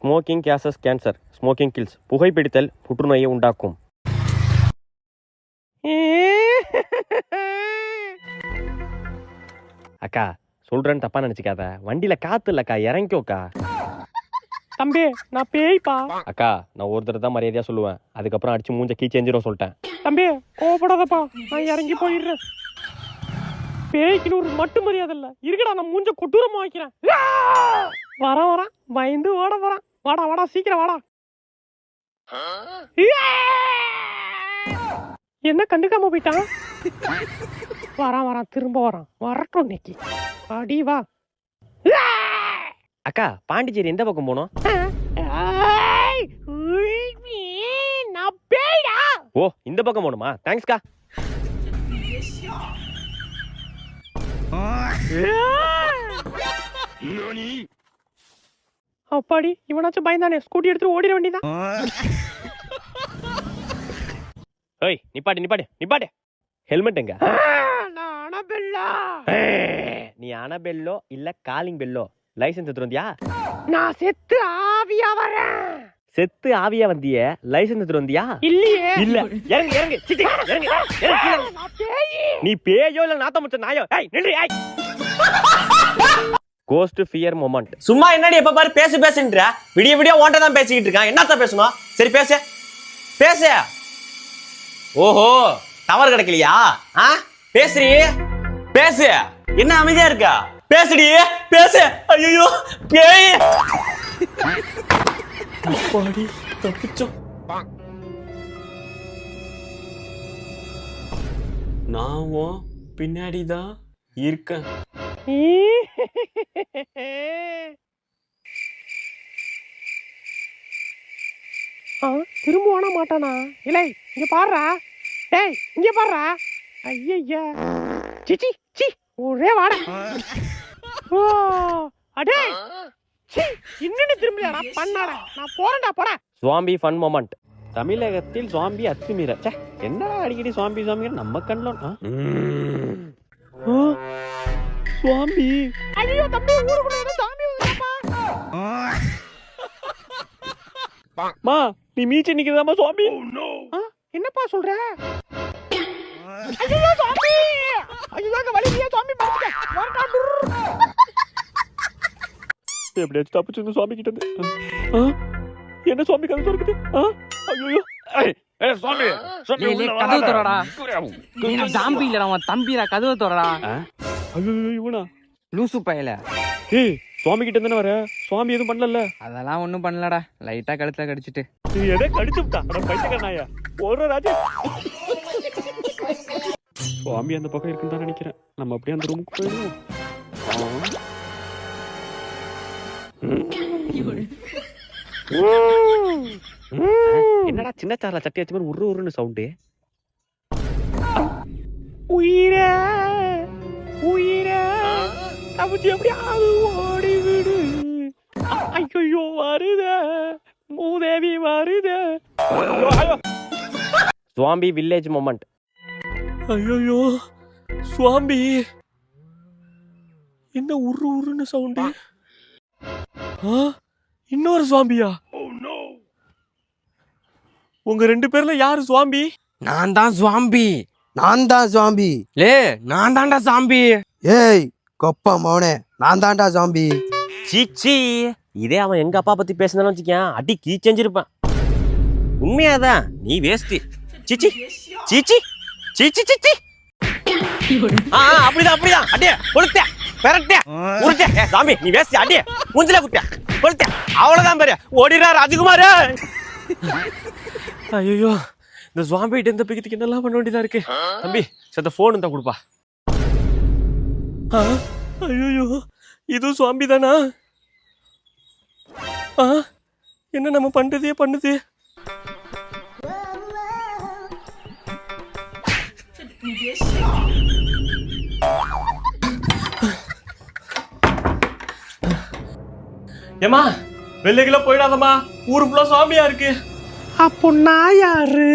Smoking causes cancer, smoking kills. புகைப்பிடித்தல் புற்றுநோயை உண்டாக்கும். அக்கா சொல்றேன்னு தப்பா நினைச்சுக்காத, வண்டியில காத்து இல்லக்கா, இறங்கிக்கோக்கா. தம்பி நான் பேய்ப்பா. அக்கா நான் ஒரு தடவை தான் மரியாதையா சொல்லுவேன், அதுக்கப்புறம் அடிச்சு மூஞ்ச கீச்சேஞ்சிரும் சொல்லிட்டேன். தம்பி கோவப்படாதப்பா, நான் இறங்கி போயிடுறேன். பேய்க்குன்னு ஒரு மட்டு மரியாதை இல்ல இருக்குடா, நான் மூஞ்ச கொட்டூரமா வைக்கிறேன். வரான் பயந்து ஓட போறான். வாடா சீக்கிரம் வாடா. என்ன கண்டுக்காம போயிட்டான்? வரான் திரும்ப வரட்டும் இன்னைக்கு. அடி வா. அக்கா பாண்டிச்சேரி எந்த பக்கம் போனோம்? ஓ இந்த பக்கம் போகணுமா? தேங்க்ஸ்க்கா. அப்பாடி இவனாச்சும் பயந்தானே, ஸ்கூட்டி எடுத்து ஓடிட வேண்டியதான். ஏய் நிப்பாட்டு. ஹெல்மெட் எங்க? நீ அனபெல்லோ இல்ல காலிங் பெல்லோ லைசென்ஸ் எடுத்து வந்தியா? நான் செத்து ஆவியா வரேன். செத்து ஆவியா வந்திய, லைசென்ஸ் எடுத்து வந்தியா? இல்லையே. இல்ல இறங்கு சித்தி இறங்கு. நீ பேயோ இல்ல நாத்த முச்ச நாயோ? ஏய் நில்லு. ஏய் கோஸ்ட் ஃபியர் மொமெண்ட். சும்மா என்னடி எப்ப பாரு பேசுன்ற, விடிய ஓட்ட தான் பேசிக்கிட்டு இருக்கான். என்னத்த பேசணும்? சரி பேசு. ஓஹோ டவர் கிடைக்கலையா? பேசுறீ பேசு. என்ன அமைதியா இருக்கா? பேசுடி பேசு. ஐயோ பேய். அப்பாடி தப்பிச்சோம். நான் பின்னாடிதான் இருக்கேன். திரும்ப மாட்டானா? இல்லை இங்க பாடுறா. டேய் இங்க பாடுறா. ஐயா சிச்சி ஒரே வாடா. ஓ அடே இன்னும் திரும்பியாடா பண்ணாடா. நான் போறேன்டா போடா. சுவாம்பி ஃபன் மொமெண்ட். தமிழகத்தில் சுவாம்பி அத்துமீற. என்னடா அடிக்கடி சுவாம்பி நம்ம கண்ணில் சுவாம்பி. ஐயோ தம்பி ஊருக்குள்ள சாமி வந்துருப்பா. மா நீ மீச்சு நிக்கிறதாமா சுவாமி? என்னப்பா சொல்ற? ஐயோ சாமி. ஐயோ வலியா சாமி பாத்துக்க. எப்படியாச்சும் தப்பிச்சு சுவாமி கிட்ட இருந்து. என்ன சுவாமி கதை சொல்லுது? ஐயோ சுவாமி கதவு தரடா. ஜாம்பி இல்லடா, அவன் தம்பிடா. கதவு தரடா. ஐயோ இவனா லூசு பயல. ஏய் சுவாமி கிட்ட தானே வர, சுவாமி எதுவும் பண்ணல? அதெல்லாம் ஒண்ணும் பண்ணலடா, லைட்டா கழுத்துல கடிச்சிட்டு. எதை கடிச்சுட்டா? பைத்தியக்காரனாயா ஒரு ராஜா. சுவாமி அந்த பக்கம் இருக்குன்னு தான் நினைக்கிறேன். நம்ம அப்படியே அந்த ரூமுக்கு போயிடுவோம். என்னடா சின்ன சார்ல சட்டி வச்ச மாதிரி உருன்னு சவுண்டு? உயிரே தப்பிச்சு எப்படியாவது ஓடி விடு. ஐயோ வருத மூதேவி வருத. சுவாம்பி வில்லேஜ் மொமெண்ட். ஐயோ சுவாம்பி என்ன உருன்னு சவுண்டு? இன்னொரு சுவாம்பியா? உங்க ரெண்டு பேர்ல யாரு சுவாம்பி? நான் தான் சுவாம்பி. லே நான் தான்டா சாம்பி. ஏய் கொப்பா மௌனே, நான் தான்டா ஜாம்பி. சீச்சி இதே அவன் எங்க அப்பா பத்தி பேசினாலும் வச்சுக்கேன், அடி கீச்செஞ்சிருப்பான். உண்மையாதான் நீ வேஸ்ட். சீச்சி சீச்சி சீச்சி சீச்சி. அப்படிதான் அடியே கொளுத்தே பெரட்டே உருட்டே. சாமி நீ வேஸ்ட். அடியே முஞ்சில குட்டே கொளுத்தே. அவ்வளவுதான் பாரு. ஓடிரா ராஜகுமார். ஐயோ இந்த சுவாம்பி கிட்ட இந்த பிக்கத்துக்கு என்னெல்லாம் பண்ண வேண்டியதா இருக்கு. தம்பி சத்த போன் இருந்தா கொடுப்பா. ஐயோ இதுவும் சுவாம்பி தானா? என்ன நம்ம பண்றதே பண்ணுது. ஏமா வெள்ளைக்குள்ள போயிடாதம்மா, ஊரு ஃபுல்லா சுவாமியா இருக்கு. அப்போ நான் யாரு?